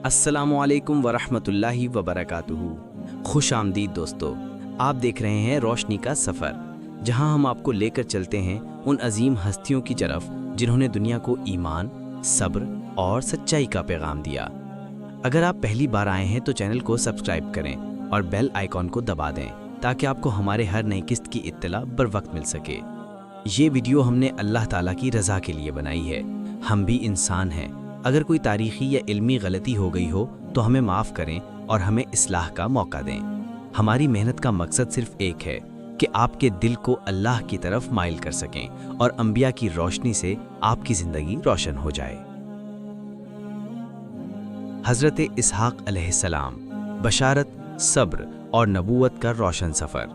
السلام علیکم ورحمۃ اللہ وبرکاتہ۔ خوش آمدید دوستو، آپ دیکھ رہے ہیں روشنی کا سفر، جہاں ہم آپ کو لے کر چلتے ہیں ان عظیم ہستیوں کی طرف جنہوں نے دنیا کو ایمان، صبر اور سچائی کا پیغام دیا۔ اگر آپ پہلی بار آئے ہیں تو چینل کو سبسکرائب کریں اور بیل آئیکن کو دبا دیں تاکہ آپ کو ہمارے ہر نئی قسط کی اطلاع بر وقت مل سکے۔ یہ ویڈیو ہم نے اللہ تعالیٰ کی رضا کے لیے بنائی ہے۔ ہم بھی انسان ہیں، اگر کوئی تاریخی یا علمی غلطی ہو گئی ہو تو ہمیں معاف کریں اور ہمیں اصلاح کا موقع دیں۔ ہماری محنت کا مقصد صرف ایک ہے کہ آپ کے دل کو اللہ کی طرف مائل کر سکیں اور انبیاء کی روشنی سے آپ کی زندگی روشن ہو جائے۔ حضرت اسحاق علیہ السلام، بشارت، صبر اور نبوت کا روشن سفر۔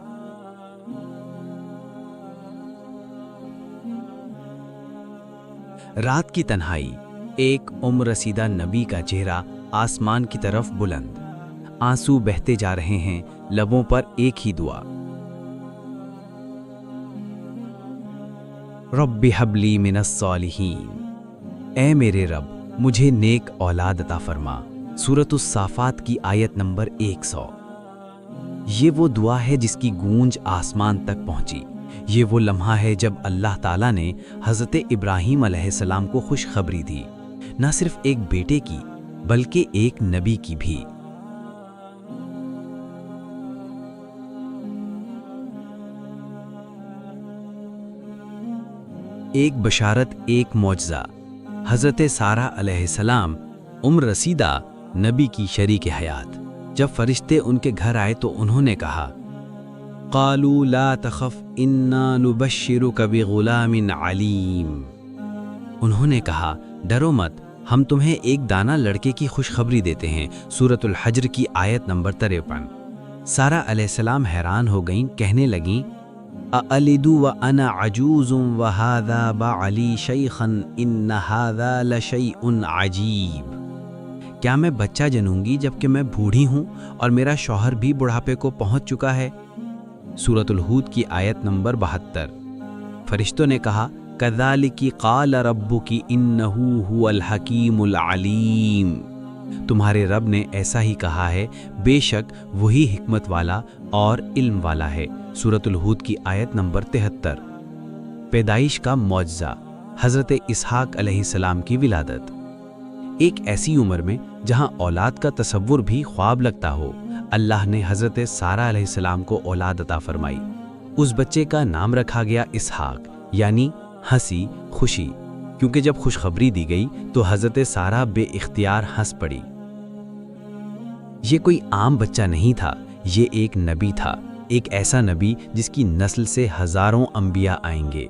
رات کی تنہائی، ایک عمر رسیدہ نبی کا چہرہ آسمان کی طرف بلند، آنسو بہتے جا رہے ہیں، لبوں پر ایک ہی دعا، رب ہب لی من الصالحین، اے میرے رب مجھے نیک اولاد عطا فرما۔ سورۃ الصافات کی آیت نمبر 100۔ یہ وہ دعا ہے جس کی گونج آسمان تک پہنچی۔ یہ وہ لمحہ ہے جب اللہ تعالیٰ نے حضرت ابراہیم علیہ السلام کو خوشخبری دی، نہ صرف ایک بیٹے کی بلکہ ایک نبی کی بھی۔ ایک بشارت، ایک معجزہ۔ حضرت سارہ علیہ السلام، عمر رسیدہ، نبی کی شریک حیات، جب فرشتے ان کے گھر آئے تو انہوں نے کہا، قالوا لا تخف انا نبشرک بغلام علیم۔ انہوں نے کہا، ڈرو مت، ہم تمہیں ایک دانہ لڑکے کی خوشخبری دیتے ہیں۔ سورۃ الحجر کی آیت نمبر 53۔ سارہ علیہ السلام حیران ہو گئیں، کہنے لگیں، اَأَلِدُ وَأَنَا عَجُوزٌ وَهَذَا بَعْلِي شَيْخًا إِنَّ هَذَا لَشَيْءٌ عَجِیب۔ کیا میں بچہ جنوں گی جبکہ میں بوڑھی ہوں اور میرا شوہر بھی بڑھاپے کو پہنچ چکا ہے؟ سورۃ الہود کی آیت نمبر 72۔ فرشتوں نے کہا، کذالک قال ربک انہ ھو الحکیم العلیم۔ تمہارے رب نے ایسا ہی کہا ہے، بے شک وہی حکمت والا اور علم والا ہے۔ سورۃ الہود کی آیت نمبر 73۔ پیدائش کا معجزہ، حضرت اسحاق علیہ السلام کی ولادت۔ ایک ایسی عمر میں جہاں اولاد کا تصور بھی خواب لگتا ہو، اللہ نے حضرت سارہ علیہ السلام کو اولاد عطا فرمائی۔ اس بچے کا نام رکھا گیا اسحاق، یعنی ہنسی، خوشی، کیونکہ جب خوشخبری دی گئی تو حضرت سارہ بے اختیار ہنس پڑی۔ یہ کوئی عام بچہ نہیں تھا، یہ ایک نبی تھا، ایک ایسا نبی جس کی نسل سے ہزاروں انبیاء آئیں گے۔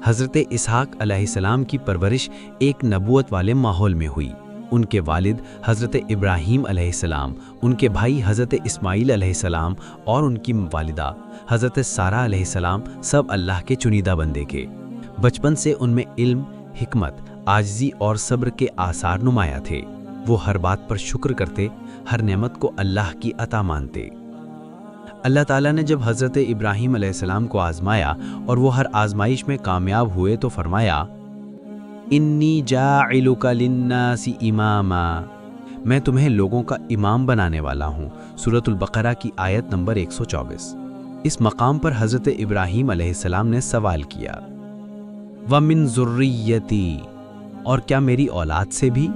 حضرت اسحاق علیہ السلام کی پرورش ایک نبوت والے ماحول میں ہوئی۔ ان کے والد حضرت ابراہیم علیہ السلام، ان کے بھائی حضرت اسماعیل علیہ السلام اور ان کی والدہ حضرت سارہ علیہ السلام سب اللہ کے چنیدہ بندے کے۔ بچپن سے ان میں علم، حکمت، عاجزی اور صبر کے آثار نمایاں تھے۔ وہ ہر بات پر شکر کرتے، ہر نعمت کو اللہ کی عطا مانتے۔ اللہ تعالیٰ نے جب حضرت ابراہیم علیہ السلام کو آزمایا اور وہ ہر آزمائش میں کامیاب ہوئے تو فرمایا، انی جاعلک للناس اماما، میں تمہیں لوگوں کا امام بنانے والا ہوں۔ سورۃ البقرہ کی آیت نمبر 124۔ اس مقام پر حضرت ابراہیم علیہ السلام نے سوال کیا، وَمِن ذُرِّيَّتِي، اور کیا میری اولاد سے بھی؟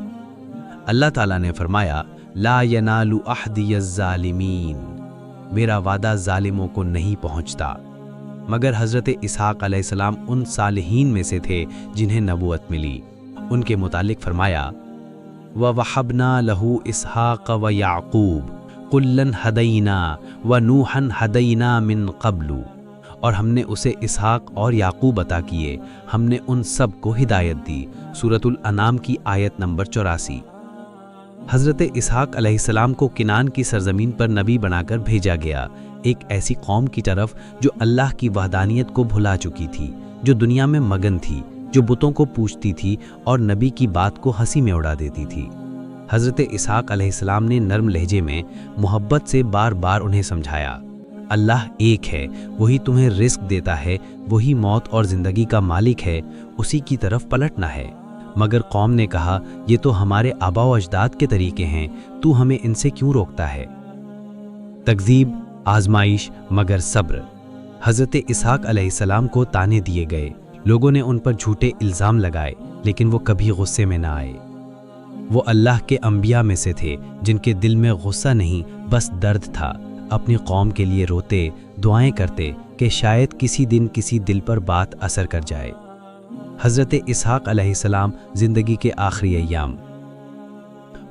اللہ تعالیٰ نے فرمایا، لا ینال عہدی الظالمین، میرا وعدہ ظالموں کو نہیں پہنچتا۔ مگر حضرت اسحاق علیہ السلام ان صالحین میں سے تھے جنہیں نبوت ملی۔ ان کے متعلق فرمایا، وَوَهَبْنَا لَهُ إِسْحَاقَ وَيَعْقُوبَ كُلًّا هَدَيْنَا وَنُوحًا هَدَيْنَا مِن قَبْلُ، اور ہم نے اسے اسحاق اور یعقوب عطا کیے، ہم نے ان سب کو ہدایت دی۔ سورۃ الانعام کی آیت نمبر 84۔ حضرت اسحاق علیہ السلام کو کنان کی سرزمین پر نبی بنا کر بھیجا گیا، ایک ایسی قوم کی طرف جو اللہ کی وحدانیت کو بھلا چکی تھی، جو دنیا میں مگن تھی، جو بتوں کو پوجتی تھی اور نبی کی بات کو ہنسی میں اڑا دیتی تھی۔ حضرت اسحاق علیہ السلام نے نرم لہجے میں محبت سے بار بار انہیں سمجھایا، اللہ ایک ہے، وہی تمہیں رزق دیتا ہے، وہی موت اور زندگی کا مالک ہے، اسی کی طرف پلٹنا ہے۔ مگر قوم نے کہا یہ تو ہمارے آبا و اجداد کے طریقے ہیں، تو ہمیں ان سے کیوں روکتا ہے؟ تکذیب، آزمائش مگر صبر۔ حضرت اسحاق علیہ السلام کو تانے دیے گئے، لوگوں نے ان پر جھوٹے الزام لگائے، لیکن وہ کبھی غصے میں نہ آئے۔ وہ اللہ کے انبیاء میں سے تھے جن کے دل میں غصہ نہیں بس درد تھا، اپنی قوم کے لیے روتے، دعائیں کرتے کہ شاید کسی دن کسی دل پر بات اثر کر جائے۔ حضرت اسحاق علیہ السلام زندگی کے آخری ایام۔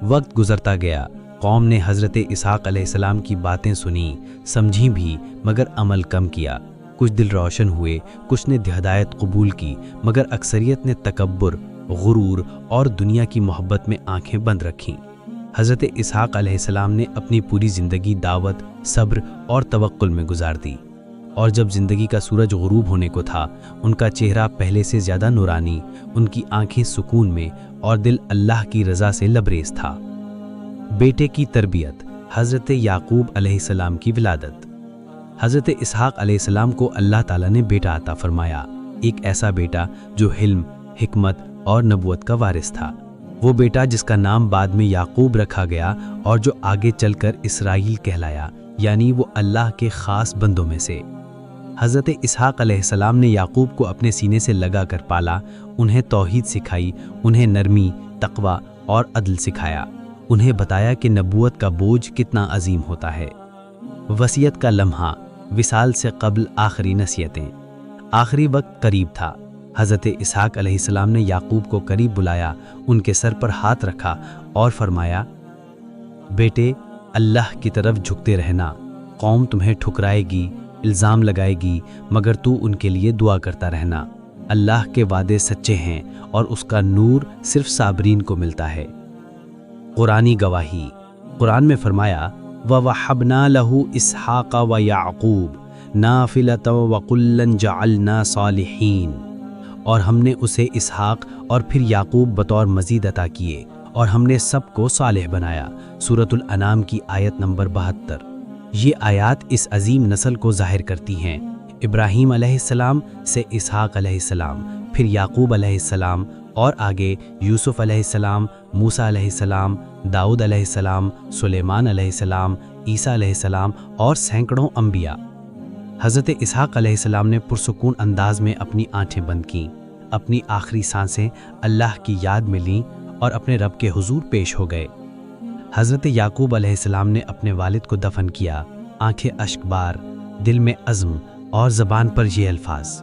وقت گزرتا گیا، قوم نے حضرت اسحاق علیہ السلام کی باتیں سنی، سمجھی بھی، مگر عمل کم کیا۔ کچھ دل روشن ہوئے، کچھ نے ہدایت قبول کی، مگر اکثریت نے تکبر، غرور اور دنیا کی محبت میں آنکھیں بند رکھیں۔ حضرت اسحاق علیہ السلام نے اپنی پوری زندگی دعوت، صبر اور توکل میں گزار دی، اور جب زندگی کا سورج غروب ہونے کو تھا، ان کا چہرہ پہلے سے زیادہ نورانی، ان کی آنکھیں سکون میں اور دل اللہ کی رضا سے لبریز تھا۔ بیٹے کی تربیت، حضرت یعقوب علیہ السلام کی ولادت۔ حضرت اسحاق علیہ السلام کو اللہ تعالیٰ نے بیٹا عطا فرمایا، ایک ایسا بیٹا جو حلم، حکمت اور نبوت کا وارث تھا۔ وہ بیٹا جس کا نام بعد میں یعقوب رکھا گیا اور جو آگے چل کر اسرائیل کہلایا، یعنی وہ اللہ کے خاص بندوں میں سے۔ حضرت اسحاق علیہ السلام نے یعقوب کو اپنے سینے سے لگا کر پالا، انہیں توحید سکھائی، انہیں نرمی، تقوی اور عدل سکھایا، انہیں بتایا کہ نبوت کا بوجھ کتنا عظیم ہوتا ہے۔ وصیت کا لمحہ، وصال سے قبل آخری نصیحتیں۔ آخری وقت قریب تھا۔ حضرت اسحاق علیہ السلام نے یعقوب کو قریب بلایا، ان کے سر پر ہاتھ رکھا اور فرمایا، بیٹے، اللہ کی طرف جھکتے رہنا، قوم تمہیں ٹھکرائے گی، الزام لگائے گی، مگر تو ان کے لیے دعا کرتا رہنا۔ اللہ کے وعدے سچے ہیں اور اس کا نور صرف صابرین کو ملتا ہے۔ قرآنی گواہی۔ قرآن میں فرمایا، وَوَهَبْنَا لَهُ إِسْحَاقَ وَيَعْقُوبَ نَافِلَةً وَكُلًّا جَعَلْنَا صَالِحِينَ، اور ہم نے اسے اسحاق اور پھر یعقوب بطور مزید عطا کیے، اور ہم نے سب کو صالح بنایا۔ سورۃ الانعام کی آیت نمبر 72۔ یہ آیات اس عظیم نسل کو ظاہر کرتی ہیں، ابراہیم علیہ السلام سے اسحاق علیہ السلام، پھر یعقوب علیہ السلام، اور آگے یوسف علیہ السلام، موسیٰ علیہ السلام، داؤد علیہ السلام، سلیمان علیہ السلام، عیسیٰ علیہ السلام اور سینکڑوں انبیاء۔ حضرت اسحاق علیہ السلام نے پرسکون انداز میں اپنی آنکھیں بند کیں، اپنی آخری سانسیں اللہ کی یاد میں لیں اور اپنے رب کے حضور پیش ہو گئے۔ حضرت یعقوب علیہ السلام نے اپنے والد کو دفن کیا، آنکھیں اشک بار، دل میں عزم اور زبان پر یہ الفاظ،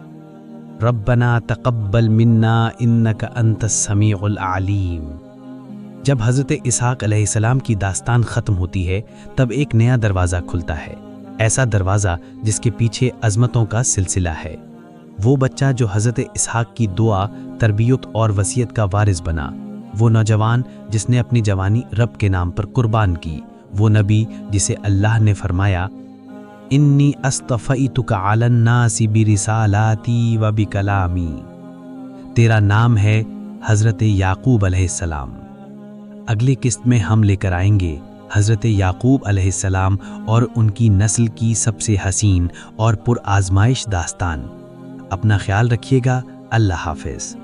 ربنا تقبل منا انک انت السمیع العلیم۔ جب حضرت اسحاق علیہ السلام کی داستان ختم ہوتی ہے، تب ایک نیا دروازہ کھلتا ہے، ایسا دروازہ جس کے پیچھے عظمتوں کا سلسلہ ہے۔ وہ بچہ جو حضرت اسحاق کی دعا، تربیت اور وصیت کا وارث بنا، وہ نوجوان جس نے اپنی جوانی رب کے نام پر قربان کی، وہ نبی جسے اللہ نے فرمایا، انی اصطفیتک علی الناس برسالاتی و بکلامی۔ تیرا نام ہے حضرت یعقوب علیہ السلام۔ اگلی قسط میں ہم لے کر آئیں گے حضرت یعقوب علیہ السلام اور ان کی نسل کی سب سے حسین اور پر آزمائش داستان۔ اپنا خیال رکھیے گا۔ اللہ حافظ۔